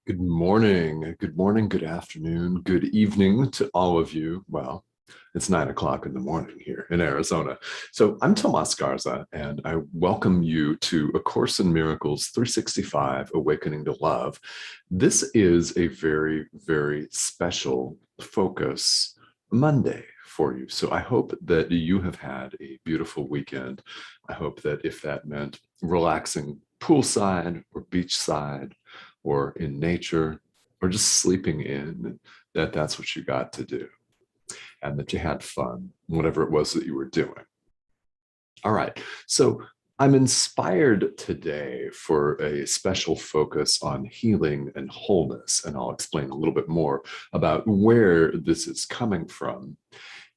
Good morning, good afternoon, good evening to all of you. Well, it's 9 o'clock in the morning here in Arizona. So I'm Tomás Garza, and I welcome you to A Course in Miracles 365, Awakening to Love. This is a very, very special focus Monday for you. So I hope that you have had a beautiful weekend. I hope that if that meant relaxing poolside or beachside, or in nature, or just sleeping in, that's what you got to do, and that you had fun, whatever it was that you were doing. All right. So I'm inspired today for a special focus on healing and wholeness, and I'll explain a little bit more about where this is coming from.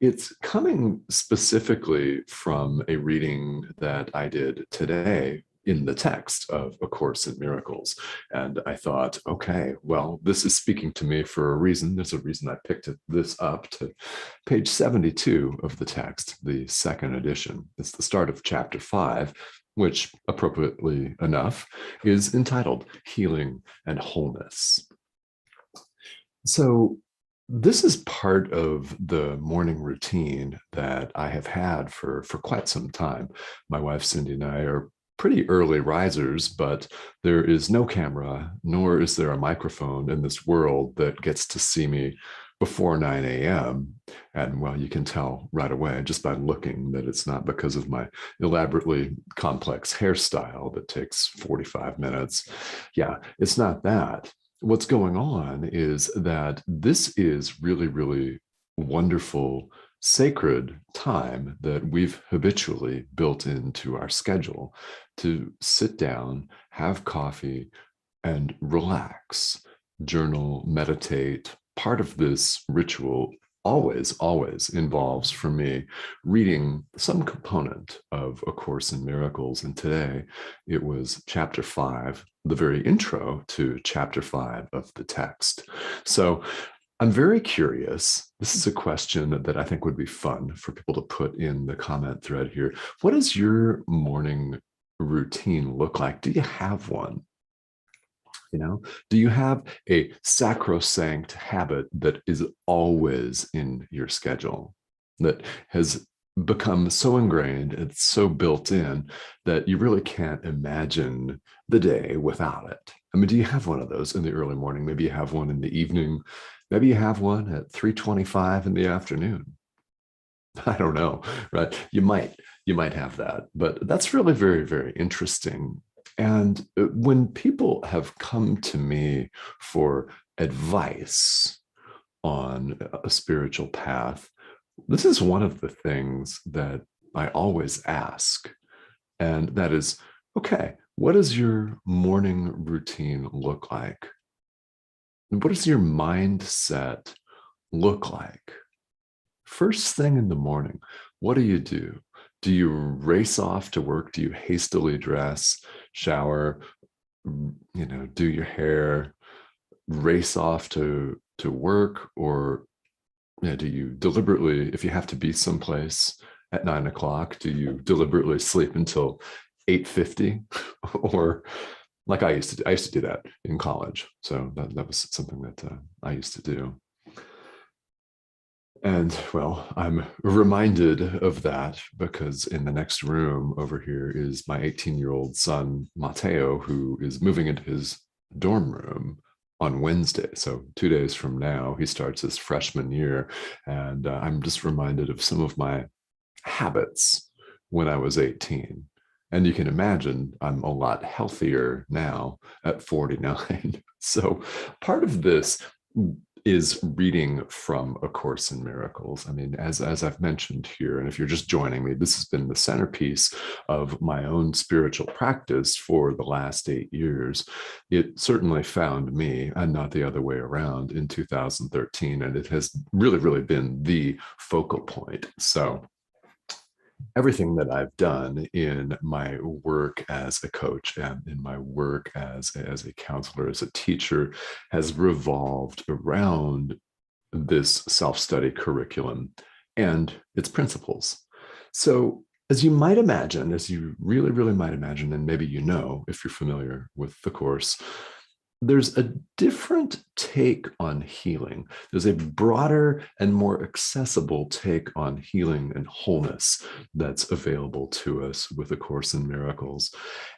It's coming specifically from a reading that I did today in the text of A Course in Miracles. And I thought, okay, well, this is speaking to me for a reason. There's a reason I picked this up to page 72 of the text, the second edition. It's the start of chapter 5, which, appropriately enough, is entitled Healing and Wholeness. So this is part of the morning routine that I have had for quite some time. My wife, Cindy, and I are pretty early risers, but there is no camera, nor is there a microphone in this world that gets to see me before 9 a.m. And well, you can tell right away just by looking that it's not because of my elaborately complex hairstyle that takes 45 minutes. Yeah, it's not that. What's going on is that this is really, really wonderful, sacred time that we've habitually built into our schedule to sit down, have coffee, and relax, journal, meditate. Part of this ritual always involves, for me, reading some component of A Course in Miracles. And today it was chapter 5, the very intro to chapter 5 of the text. So I'm very curious. This is a question that I think would be fun for people to put in the comment thread here. What does your morning routine look like? Do you have one? Do you have a sacrosanct habit that is always in your schedule, that has become so ingrained, it's so built in that you really can't imagine the day without it? I mean, do you have one of those in the early morning? Maybe you have one in the evening. Maybe you have one at 3:25 in the afternoon. I don't know, right? You might have that, but that's really very, very interesting. And when people have come to me for advice on a spiritual path, this is one of the things that I always ask. And that is, okay, what does your morning routine look like? What does your mindset look like? First thing in the morning, what do you do? Do you race off to work? Do you hastily dress, shower, do your hair, race off to work? Or do you deliberately, if you have to be someplace at 9 o'clock, do you deliberately sleep until 8:50? Or like I used to do that in college. So that was something that I used to do. And well, I'm reminded of that because in the next room over here is my 18-year-old son, Mateo, who is moving into his dorm room on Wednesday. So 2 days from now, he starts his freshman year. And I'm just reminded of some of my habits when I was 18. And you can imagine I'm a lot healthier now at 49. So part of this is reading from A Course in Miracles. I mean, as I've mentioned here, and if you're just joining me, this has been the centerpiece of my own spiritual practice for the last 8 years. It certainly found me, and not the other way around, in 2013, and it has really, really been the focal point. So everything that I've done in my work as a coach and in my work as a counselor, as a teacher, has revolved around this self-study curriculum and its principles. So as you might imagine, as you really, really might imagine, and maybe if you're familiar with the course, there's a different take on healing. There's a broader and more accessible take on healing and wholeness that's available to us with A Course in Miracles.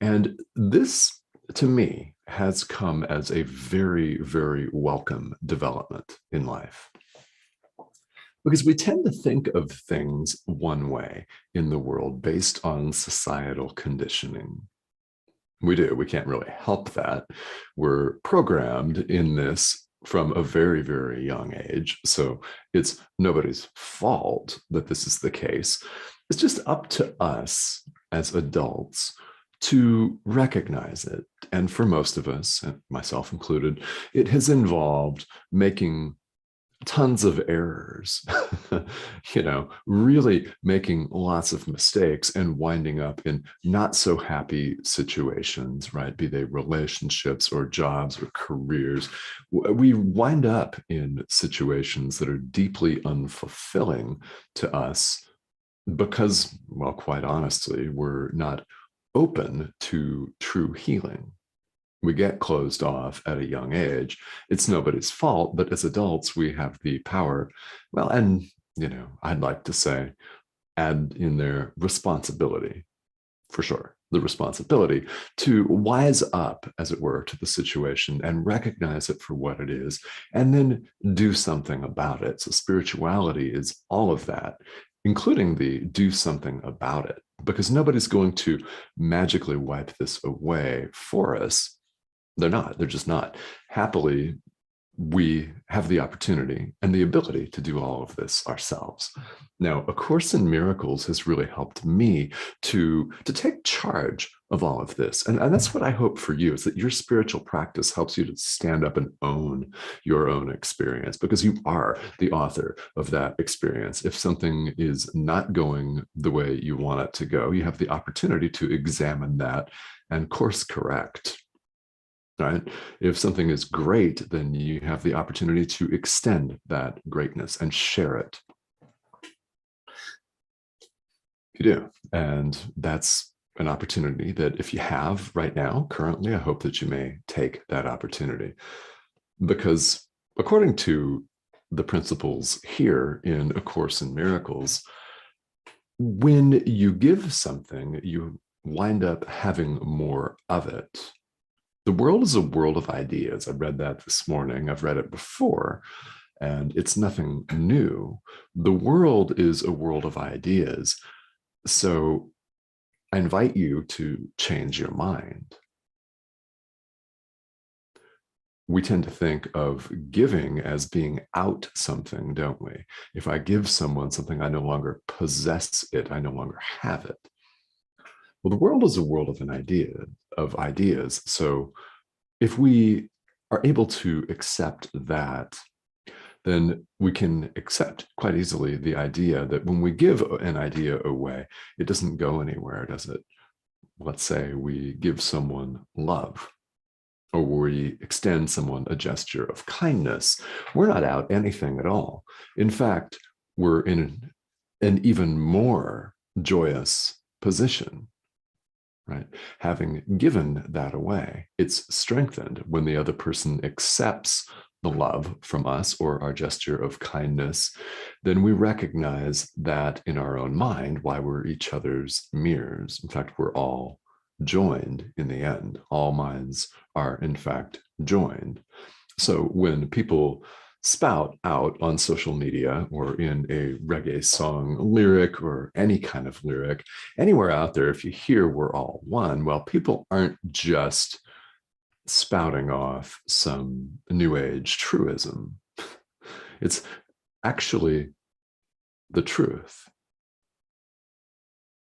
And this, to me, has come as a very, very welcome development in life. Because we tend to think of things one way in the world based on societal conditioning. We do. We can't really help that. We're programmed in this from a very, very young age. So it's nobody's fault that this is the case. It's just up to us as adults to recognize it. And for most of us, and myself included, it has involved making tons of errors, really making lots of mistakes and winding up in not so happy situations, right? Be they relationships or jobs or careers. We wind up in situations that are deeply unfulfilling to us because, well, quite honestly, we're not open to true healing. We get closed off at a young age. It's nobody's fault, but as adults, we have the power. Well, and, I'd like to say, add in their responsibility, for sure, the responsibility to wise up, as it were, to the situation and recognize it for what it is, and then do something about it. So spirituality is all of that, including the do something about it, because nobody's going to magically wipe this away for us. They're just not. Happily, we have the opportunity and the ability to do all of this ourselves. Now, A Course in Miracles has really helped me to take charge of all of this. And that's what I hope for you, is that your spiritual practice helps you to stand up and own your own experience, because you are the author of that experience. If something is not going the way you want it to go, you have the opportunity to examine that and course correct. Right? If something is great, then you have the opportunity to extend that greatness and share it. You do. And that's an opportunity that if you have right now, currently, I hope that you may take that opportunity. Because according to the principles here in A Course in Miracles, when you give something, you wind up having more of it. The world is a world of ideas. I read that this morning. I've read it before, and it's nothing new. The world is a world of ideas. So I invite you to change your mind. We tend to think of giving as being out something, don't we? If I give someone something, I no longer possess it. I no longer have it. Well, the world is a world of ideas. So if we are able to accept that, then we can accept quite easily the idea that when we give an idea away, it doesn't go anywhere, does it? Let's say we give someone love, or we extend someone a gesture of kindness. We're not out anything at all. In fact, we're in an even more joyous position. Right? Having given that away, it's strengthened when the other person accepts the love from us or our gesture of kindness. Then we recognize that in our own mind, why we're each other's mirrors. In fact, we're all joined in the end. All minds are, in fact, joined. So when people spout out on social media or in a reggae song lyric or any kind of lyric, anywhere out there, if you hear we're all one, well, people aren't just spouting off some new age truism. It's actually the truth.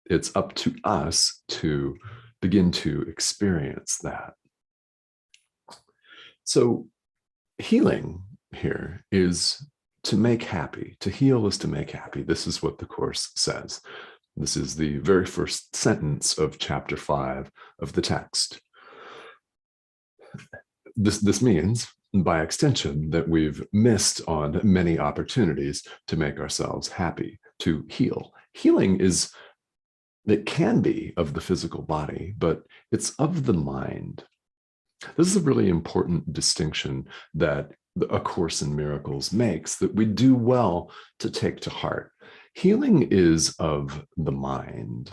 It's up to us to begin to experience that. So healing here is to make happy. To heal is to make happy. This is what the Course says. This is the very first sentence of chapter 5 of the text. This means, by extension, that we've missed on many opportunities to make ourselves happy, to heal. Healing it can be of the physical body, but it's of the mind. This is a really important distinction that A Course in Miracles makes that we do well to take to heart. Healing is of the mind.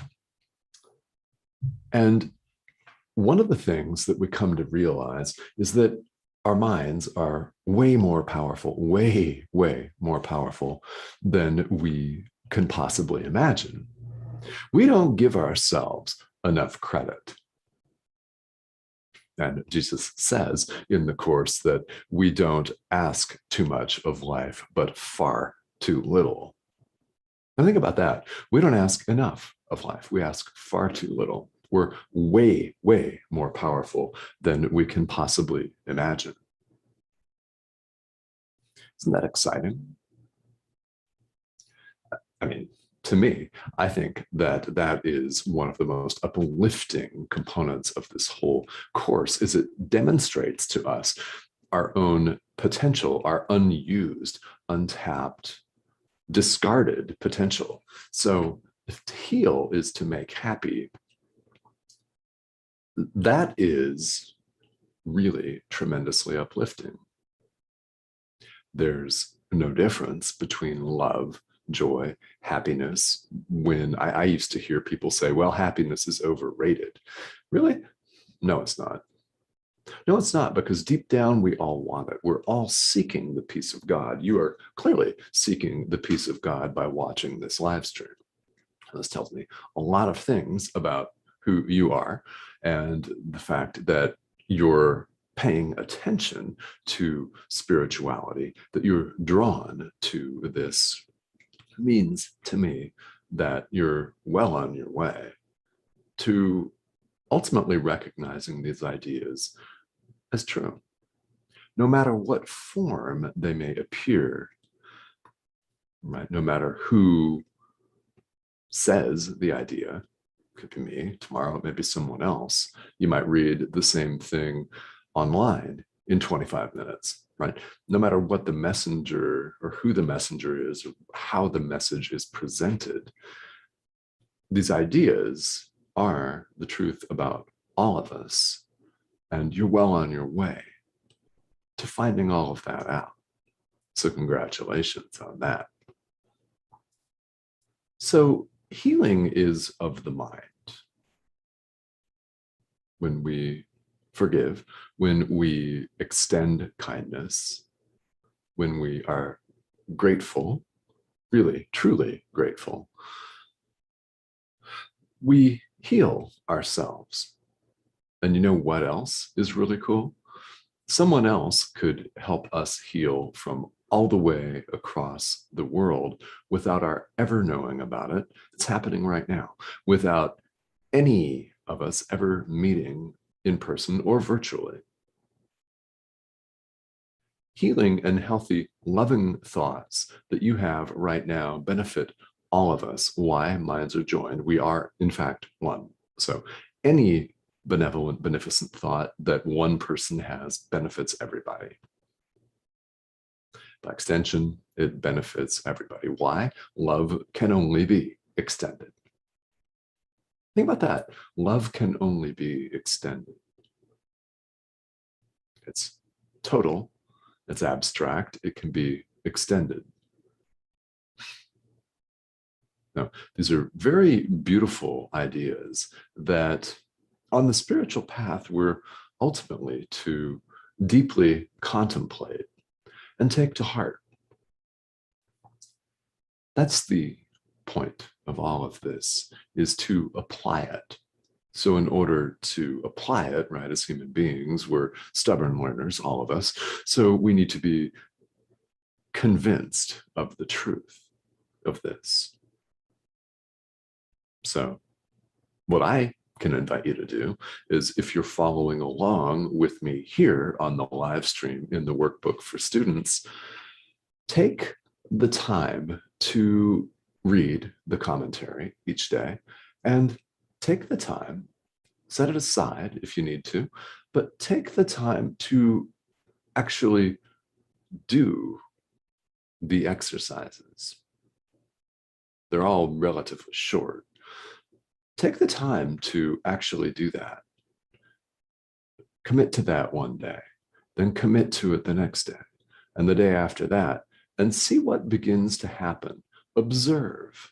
And one of the things that we come to realize is that our minds are way more powerful, way, way more powerful than we can possibly imagine. We don't give ourselves enough credit. And Jesus says in the Course that we don't ask too much of life, but far too little. And think about that. We don't ask enough of life. We ask far too little. We're way, way more powerful than we can possibly imagine. Isn't that exciting? I mean, to me, I think that that is one of the most uplifting components of this whole course, is it demonstrates to us our own potential, our unused, untapped, discarded potential. So if to heal is to make happy, that is really tremendously uplifting. There's no difference between love, joy, happiness. When I used to hear people say, well, happiness is overrated. Really? No, it's not. No, it's not, because deep down we all want it. We're all seeking the peace of God. You are clearly seeking the peace of God by watching this live stream. This tells me a lot of things about who you are and the fact that you're paying attention to spirituality, that you're drawn to this, means to me that you're well on your way to ultimately recognizing these ideas as true, no matter what form they may appear, right? No matter who says the idea. Could be me, tomorrow it may be someone else. You might read the same thing online in 25 minutes, right? No matter what the messenger or who the messenger is, or how the message is presented, these ideas are the truth about all of us. And you're well on your way to finding all of that out. So congratulations on that. So healing is of the mind. When we forgive, when we extend kindness, when we are grateful, really, truly grateful, we heal ourselves. And you know what else is really cool? Someone else could help us heal from all the way across the world without our ever knowing about it. It's happening right now, without any of us ever meeting in person or virtually. Healing and healthy, loving thoughts that you have right now benefit all of us. Why? Minds are joined. We are, in fact, one. So any benevolent, beneficent thought that one person has benefits everybody. By extension, it benefits everybody. Why? Love can only be extended. Think about that. Love can only be extended. It's total, it's abstract, it can be extended. Now, these are very beautiful ideas that on the spiritual path, we're ultimately to deeply contemplate and take to heart. That's the point of all of this, is to apply it. So in order to apply it, right, as human beings, we're stubborn learners, all of us. So we need to be convinced of the truth of this. So what I can invite you to do is, if you're following along with me here on the live stream in the workbook for students, take the time to read the commentary each day, and take the time, set it aside if you need to, but take the time to actually do the exercises. They're all relatively short. Take the time to actually do that. Commit to that one day, then commit to it the next day and the day after that, and see what begins to happen. Observe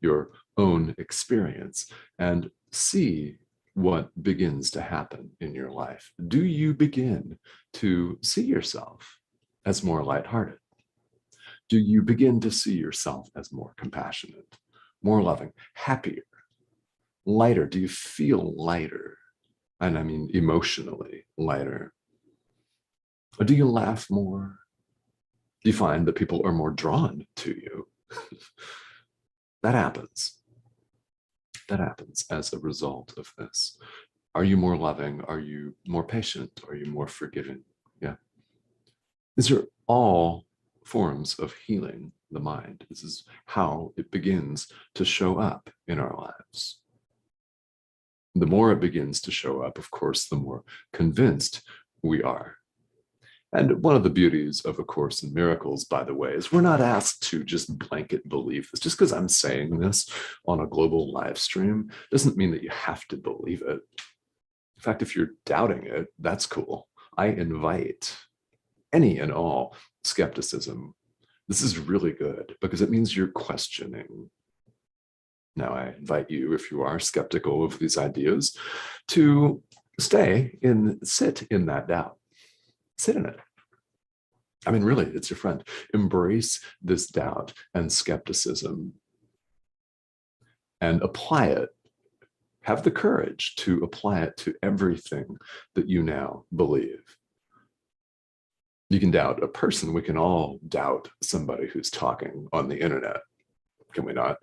your own experience and see what begins to happen in your life. Do you begin to see yourself as more lighthearted? Do you begin to see yourself as more compassionate, more loving, happier, lighter? Do you feel lighter? And I mean emotionally lighter. Or do you laugh more? Do you find that people are more drawn to you? That happens. That happens as a result of this. Are you more loving? Are you more patient? Are you more forgiving? Yeah. These are all forms of healing the mind. This is how it begins to show up in our lives. The more it begins to show up, of course, the more convinced we are. And one of the beauties of A Course in Miracles, by the way, is we're not asked to just blanket believe this. Just because I'm saying this on a global live stream doesn't mean that you have to believe it. In fact, if you're doubting it, that's cool. I invite any and all skepticism. This is really good because it means you're questioning. Now, I invite you, if you are skeptical of these ideas, to sit in that doubt. Sit in it. I mean, really, it's your friend. Embrace this doubt and skepticism and apply it. Have the courage to apply it to everything that you now believe. You can doubt a person. We can all doubt somebody who's talking on the internet. Can we not?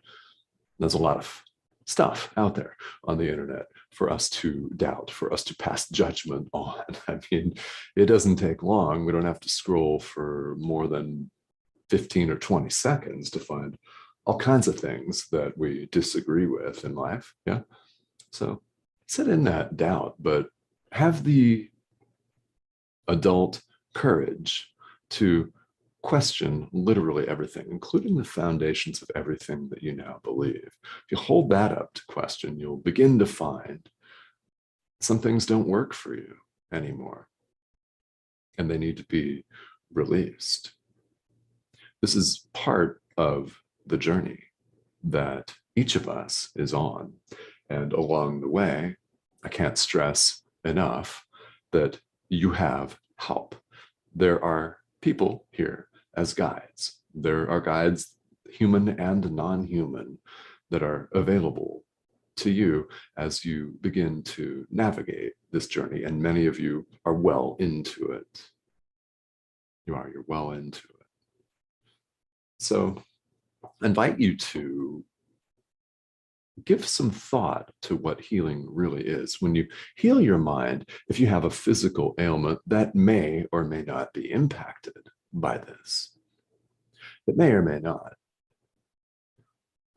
There's a lot of stuff out there on the internet for us to doubt, for us to pass judgment on. I mean, it doesn't take long. We don't have to scroll for more than 15 or 20 seconds to find all kinds of things that we disagree with in life. Yeah. So sit in that doubt, but have the adult courage to question literally everything, including the foundations of everything that you now believe. If you hold that up to question, you'll begin to find some things don't work for you anymore, and they need to be released. This is part of the journey that each of us is on. And along the way, I can't stress enough that you have help. There are people here as guides. There are guides, human and non-human, that are available to you as you begin to navigate this journey. And many of you are well into it. You're well into it. So I invite you to give some thought to what healing really is. When you heal your mind, if you have a physical ailment that may or may not be impacted by this, it may or may not.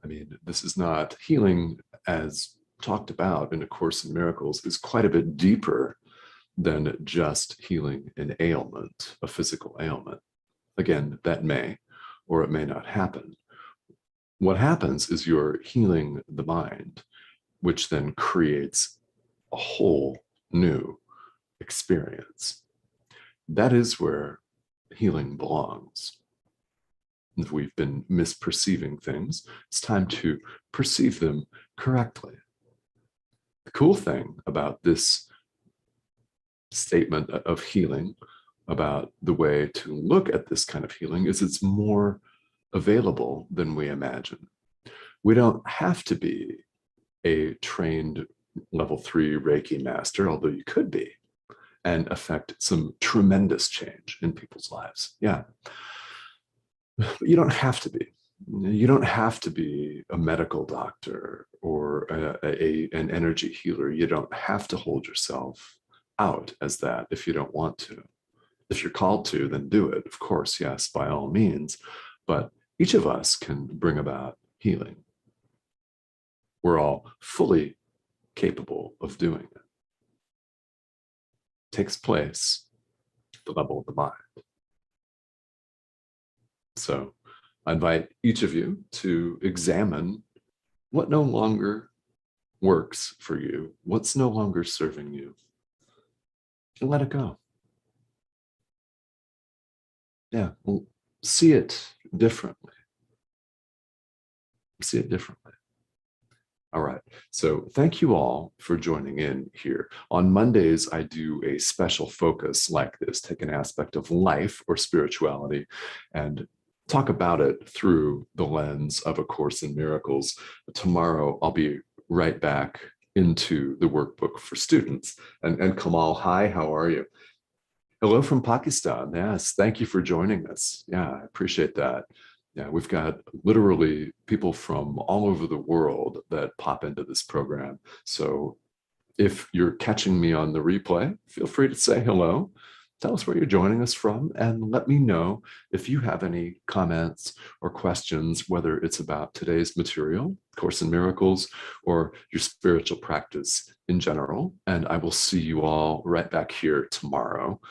I mean, this is not healing as talked about in A Course in Miracles is quite a bit deeper than just healing an ailment, a physical ailment. Again, that may or it may not happen. What happens is you're healing the mind, which then creates a whole new experience. That is where healing belongs. If we've been misperceiving things, it's time to perceive them correctly. The cool thing about this statement of healing, about the way to look at this kind of healing, is it's more available than we imagine. We don't have to be a trained level 3 Reiki master, although you could be, and affect some tremendous change in people's lives. Yeah. But you don't have to be. You don't have to be a medical doctor or an energy healer. You don't have to hold yourself out as that if you don't want to. If you're called to, then do it. Of course, yes, by all means. But each of us can bring about healing. We're all fully capable of doing it. It takes place at the level of the mind. So I invite each of you to examine what no longer works for you, what's no longer serving you, and let it go. Yeah. Well, see it differently. See it differently. All right. So thank you all for joining in here. On Mondays, I do a special focus like this, take an aspect of life or spirituality and talk about it through the lens of A Course in Miracles. Tomorrow, I'll be right back into the workbook for students. And Kamal, hi, how are you? Hello from Pakistan. Yes, thank you for joining us. Yeah, I appreciate that. Yeah, we've got literally people from all over the world that pop into this program. So if you're catching me on the replay, feel free to say hello. Tell us where you're joining us from and let me know if you have any comments or questions, whether it's about today's material, Course in Miracles, or your spiritual practice in general. And I will see you all right back here tomorrow.